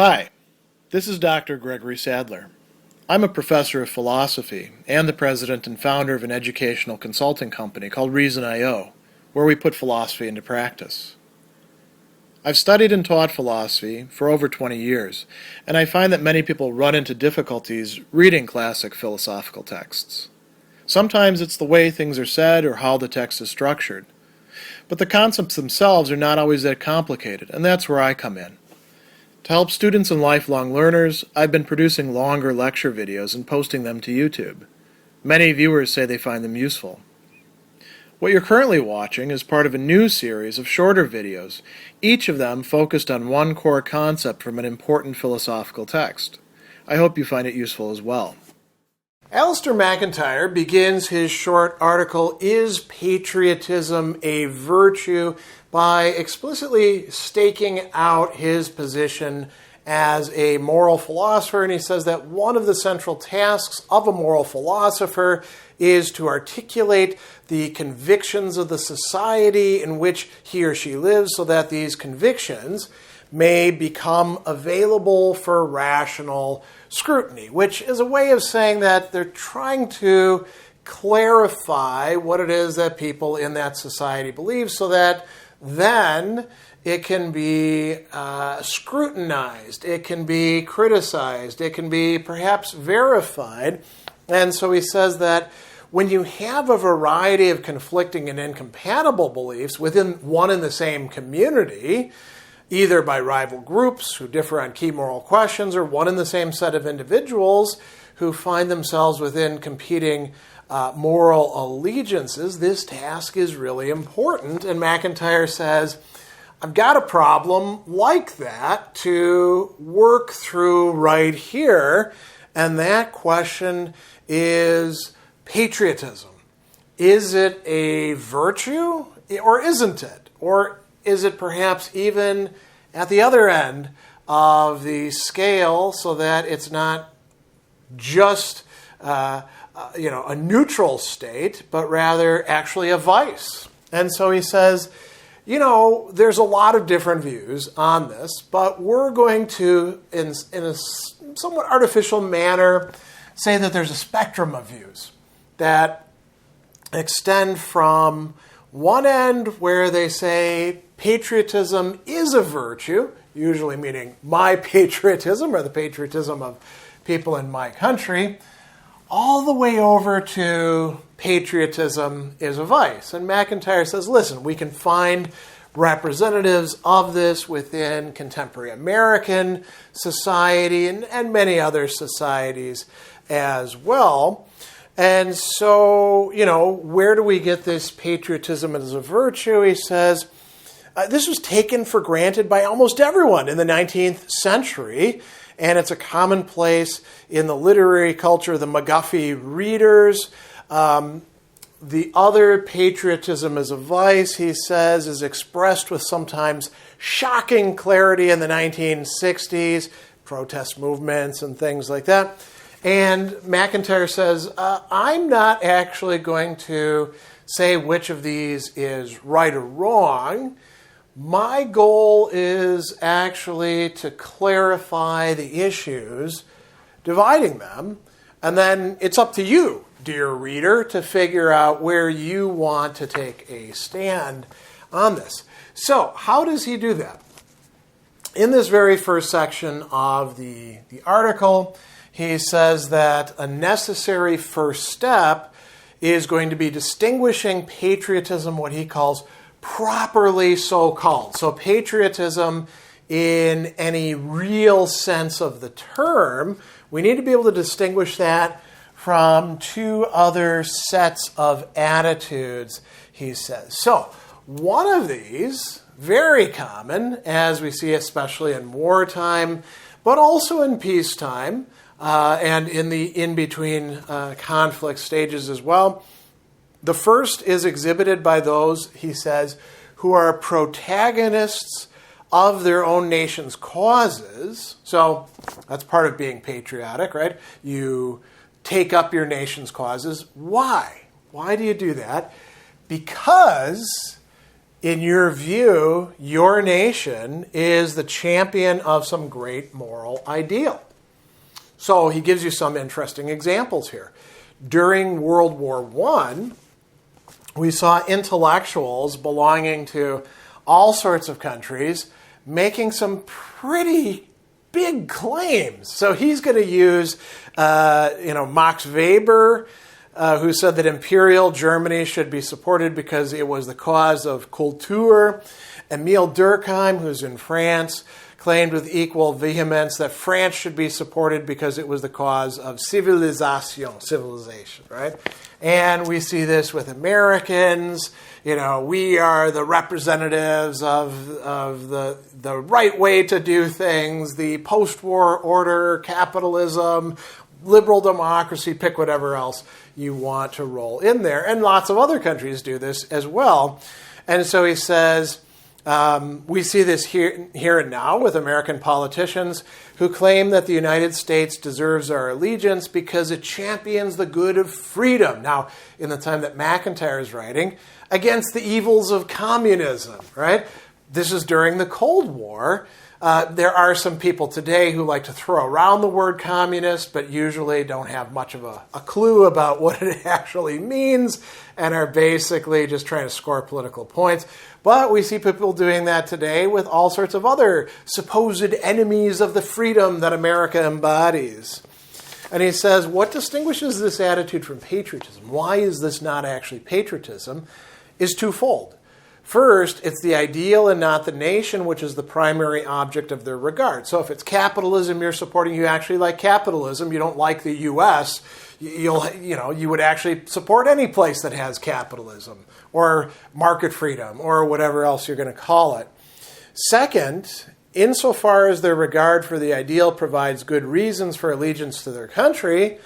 Hi, this is Dr. Gregory Sadler. I'm a professor of philosophy and the president and founder of an educational consulting company called Reason.io, where we put philosophy into practice. I've studied and taught philosophy for over 20 years, and I find that many people run into difficulties reading classic philosophical texts. Sometimes it's the way things are said or how the text is structured. But the concepts themselves are not always that complicated, and that's where I come in. To help students and lifelong learners, I've been producing longer lecture videos and posting them to YouTube. Many viewers say they find them useful. What you're currently watching is part of a new series of shorter videos, each of them focused on one core concept from an important philosophical text. I hope you find it useful as well. Alasdair MacIntyre begins his short article, Is Patriotism a Virtue?, by explicitly staking out his position as a moral philosopher, and he says that one of the central tasks of a moral philosopher is to articulate the convictions of the society in which he or she lives so that these convictions may become available for rational scrutiny, which is a way of saying that they're trying to clarify what it is that people in that society believe so that then it can be scrutinized, it can be criticized, it can be perhaps verified. And so he says that when you have a variety of conflicting and incompatible beliefs within one and the same community, either by rival groups who differ on key moral questions or one and the same set of individuals who find themselves within competing moral allegiances, this task is really important. And MacIntyre says, I've got a problem like that to work through right here, and that question is patriotism. Is it a virtue or isn't it? Or is it perhaps even at the other end of the scale so that it's not just a neutral state, but rather actually a vice? And so he says, there's a lot of different views on this, but we're going to, in a somewhat artificial manner, say that there's a spectrum of views that extend from one end where they say patriotism is a virtue, usually meaning my patriotism or the patriotism of people in my country, all the way over to patriotism is a vice. And MacIntyre says, listen, we can find representatives of this within contemporary American society and many other societies as well. And so, where do we get this patriotism as a virtue? He says, this was taken for granted by almost everyone in the 19th century, and it's a commonplace in the literary culture, the McGuffey readers. The other patriotism as a vice, he says, is expressed with sometimes shocking clarity in the 1960s, protest movements and things like that. And MacIntyre says, I'm not actually going to say which of these is right or wrong. My goal is actually to clarify the issues, dividing them, and then it's up to you, dear reader, to figure out where you want to take a stand on this. So, how does he do that? In this very first section of the article, he says that a necessary first step is going to be distinguishing patriotism, what he calls properly so-called. So patriotism in any real sense of the term, we need to be able to distinguish that from two other sets of attitudes, he says. So one of these, very common, as we see especially in wartime, but also in peacetime, and in the in-between conflict stages as well. The first is exhibited by those, he says, who are protagonists of their own nation's causes. So that's part of being patriotic, right? You take up your nation's causes. Why? Why do you do that? Because in your view, your nation is the champion of some great moral ideal. So he gives you some interesting examples here. During World War I, we saw intellectuals belonging to all sorts of countries making some pretty big claims. So he's going to use, Max Weber, who said that Imperial Germany should be supported because it was the cause of Kultur. Emile Durkheim, who's in France, claimed with equal vehemence that France should be supported because it was the cause of civilization, right? And we see this with Americans. We are the representatives of the right way to do things, the post-war order, capitalism, liberal democracy, pick whatever else you want to roll in there. And lots of other countries do this as well. And so he says, we see this here and now with American politicians who claim that the United States deserves our allegiance because it champions the good of freedom. Now, in the time that MacIntyre is writing, against the evils of communism, right? This is during the Cold War. There are some people today who like to throw around the word communist, but usually don't have much of a clue about what it actually means and are basically just trying to score political points. But we see people doing that today with all sorts of other supposed enemies of the freedom that America embodies. And he says, what distinguishes this attitude from patriotism? Why is this not actually patriotism? Is twofold. First, it's the ideal and not the nation, which is the primary object of their regard. So if it's capitalism you're supporting, you actually like capitalism. You don't like the U.S., you would actually support any place that has capitalism or market freedom or whatever else you're going to call it. Second, insofar as their regard for the ideal provides good reasons for allegiance to their country,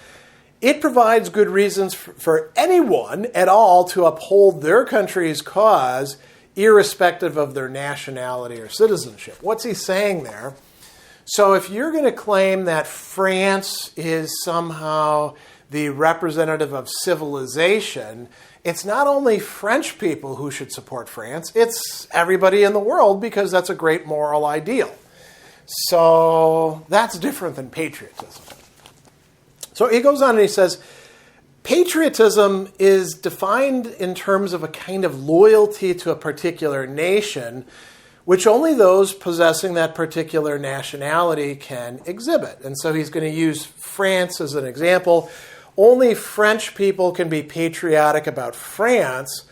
it provides good reasons for anyone at all to uphold their country's cause, irrespective of their nationality or citizenship. What's he saying there? So if you're going to claim that France is somehow the representative of civilization, it's not only French people who should support France, it's everybody in the world because that's a great moral ideal. So that's different than patriotism. So he goes on and he says, patriotism is defined in terms of a kind of loyalty to a particular nation, which only those possessing that particular nationality can exhibit. And so he's going to use France as an example. Only French people can be patriotic about France.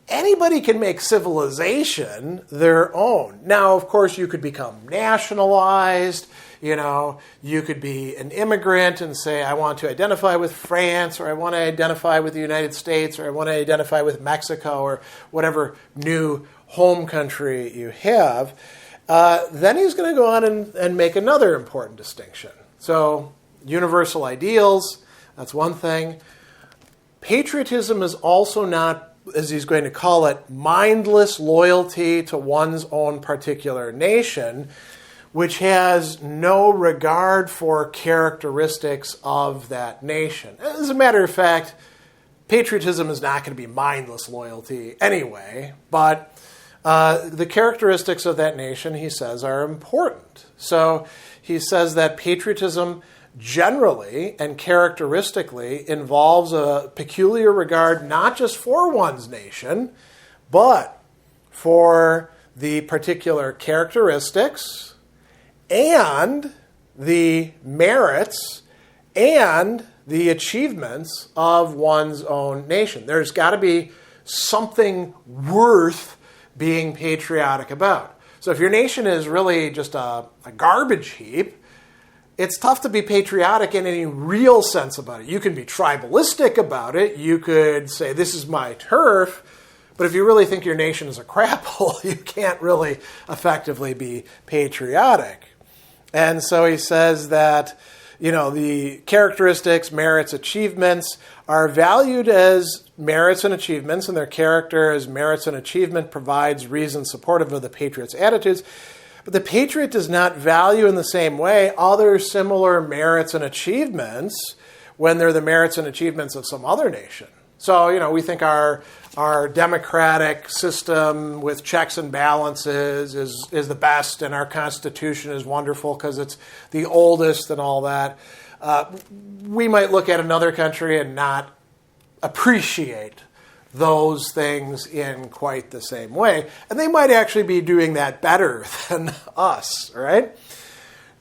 Anybody can make civilization their own. Now, of course, you could become nationalized. You could be an immigrant and say, I want to identify with France, or I want to identify with the United States, or I want to identify with Mexico, or whatever new home country you have. Then he's going to go on and make another important distinction. So, universal ideals, that's one thing. Patriotism is also not, as he's going to call it, mindless loyalty to one's own particular nation, which has no regard for characteristics of that nation. As a matter of fact, patriotism is not going to be mindless loyalty anyway, but the characteristics of that nation, he says, are important. So he says that patriotism generally and characteristically involves a peculiar regard not just for one's nation, but for the particular characteristics and the merits and the achievements of one's own nation. There's got to be something worth being patriotic about. So if your nation is really just a garbage heap, it's tough to be patriotic in any real sense about it. You can be tribalistic about it. You could say, this is my turf. But if you really think your nation is a crap hole, you can't really effectively be patriotic. And so he says that, the characteristics, merits, achievements are valued as merits and achievements, and their character as merits and achievement provides reason supportive of the patriot's attitudes. But the patriot does not value in the same way other similar merits and achievements when they're the merits and achievements of some other nation. So, we think our our democratic system with checks and balances is the best, and our Constitution is wonderful because it's the oldest and all that. We might look at another country and not appreciate those things in quite the same way. And they might actually be doing that better than us, right?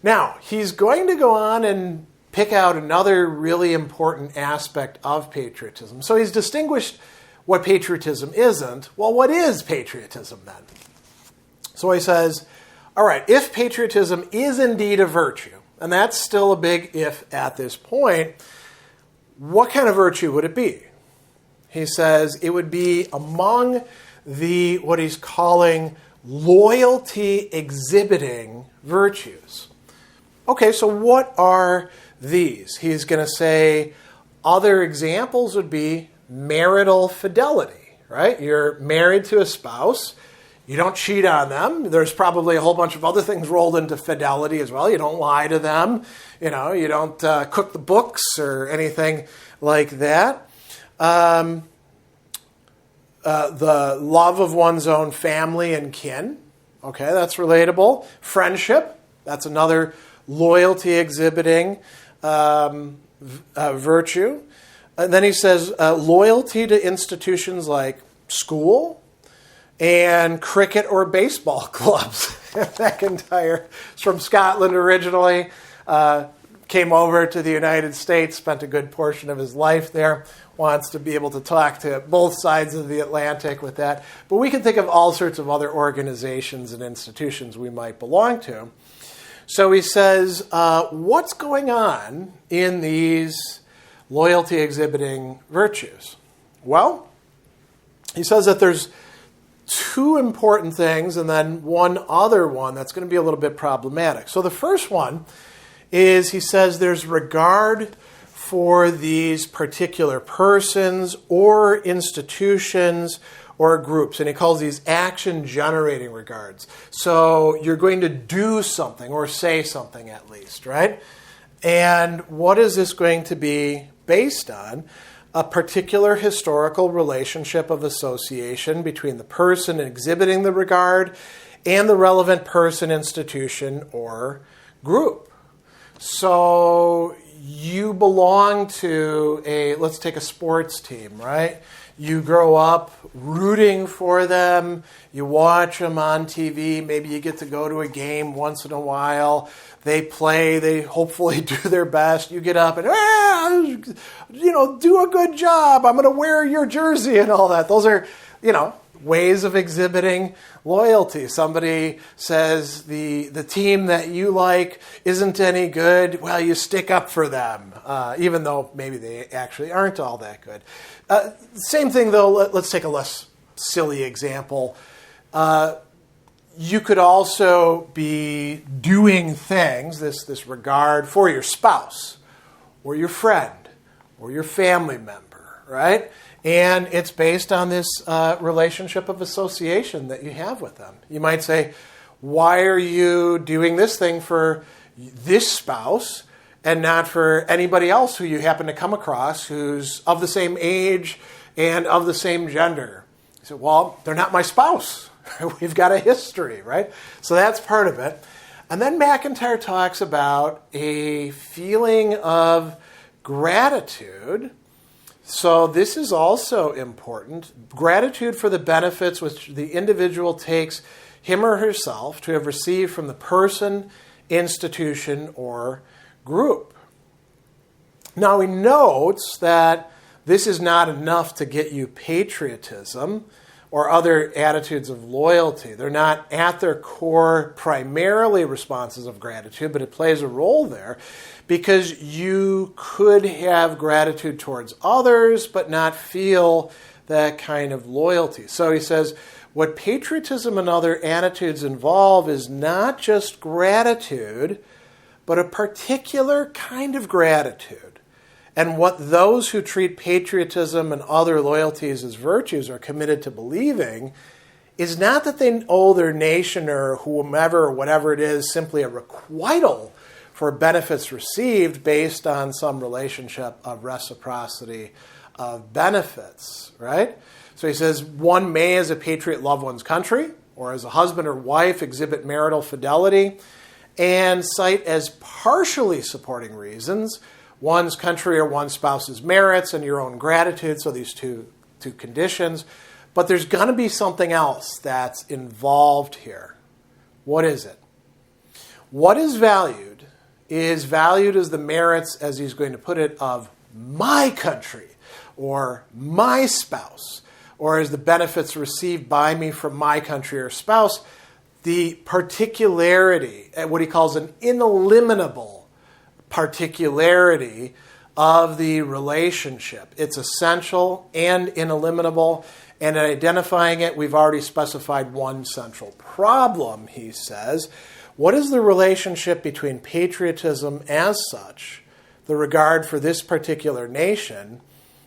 Now, he's going to go on and pick out another really important aspect of patriotism. So he's distinguished what patriotism isn't. Well, what is patriotism then? So he says, all right, if patriotism is indeed a virtue, and that's still a big if at this point, what kind of virtue would it be? He says it would be among the, what he's calling, loyalty exhibiting virtues. Okay, so what are these? He's going to say other examples would be marital fidelity, right? You're married to a spouse. You don't cheat on them. There's probably a whole bunch of other things rolled into fidelity as well. You don't lie to them. You don't cook the books or anything like that. The love of one's own family and kin. Okay, that's relatable. Friendship. That's another loyalty exhibiting virtue. And then he says loyalty to institutions like school and cricket or baseball clubs. MacIntyre is from Scotland originally, came over to the United States, spent a good portion of his life there, wants to be able to talk to both sides of the Atlantic with that. But we can think of all sorts of other organizations and institutions we might belong to. So he says, what's going on in these loyalty exhibiting virtues? Well, he says that there's two important things and then one other one that's going to be a little bit problematic. So the first one is he says there's regard for these particular persons or institutions or groups, and he calls these action-generating regards. So you're going to do something or say something at least, right? And what is this going to be based on? A particular historical relationship of association between the person exhibiting the regard and the relevant person, institution, or group. So you belong to let's take a sports team, right? You grow up rooting for them. You watch them on TV. Maybe you get to go to a game once in a while. They play. They hopefully do their best. You get up and, do a good job. I'm going to wear your jersey and all that. Those are, ways of exhibiting loyalty. Somebody says the team that you like isn't any good. Well, you stick up for them, even though maybe they actually aren't all that good. Same thing, though. Let's take a less silly example. You could also be doing things, this regard for your spouse or your friend or your family member, right? And it's based on this relationship of association that you have with them. You might say, why are you doing this thing for this spouse and not for anybody else who you happen to come across who's of the same age and of the same gender? You say, well, they're not my spouse. We've got a history, right? So that's part of it. And then MacIntyre talks about a feeling of gratitude. So this is also important. Gratitude for the benefits which the individual takes him or herself to have received from the person, institution, or group. Now he notes that this is not enough to get you patriotism or other attitudes of loyalty. They're not at their core primarily responses of gratitude, but it plays a role there because you could have gratitude towards others but not feel that kind of loyalty. So he says, what patriotism and other attitudes involve is not just gratitude, but a particular kind of gratitude. And what those who treat patriotism and other loyalties as virtues are committed to believing is not that they owe their nation or whomever or whatever it is simply a requital for benefits received based on some relationship of reciprocity of benefits, right? So he says, one may as a patriot love one's country, or as a husband or wife exhibit marital fidelity, and cite as partially supporting reasons one's country or one's spouse's merits and your own gratitude, so these two conditions. But there's going to be something else that's involved here. What is it? What is valued as the merits, as he's going to put it, of my country or my spouse, or as the benefits received by me from my country or spouse, the particularity, what he calls an ineliminable particularity of the relationship. It's essential and ineliminable, and in identifying it, we've already specified one central problem, he says. What is the relationship between patriotism as such, the regard for this particular nation,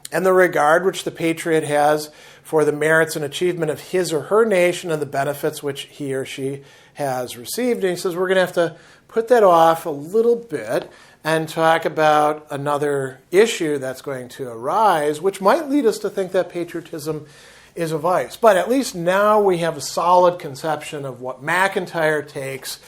and the regard which the patriot has for the merits and achievement of his or her nation and the benefits which he or she has received? And he says we're going to have to put that off a little bit and talk about another issue that's going to arise, which might lead us to think that patriotism is a vice. But at least now we have a solid conception of what MacIntyre takes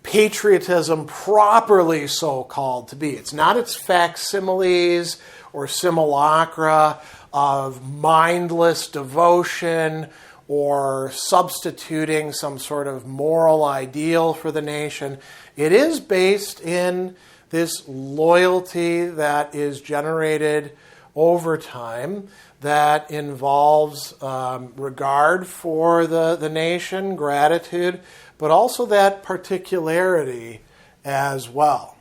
patriotism properly so called to be. It's not its facsimiles or simulacra of mindless devotion or substituting some sort of moral ideal for the nation. It is based in this loyalty that is generated over time that involves regard for the nation, gratitude, but also that particularity as well.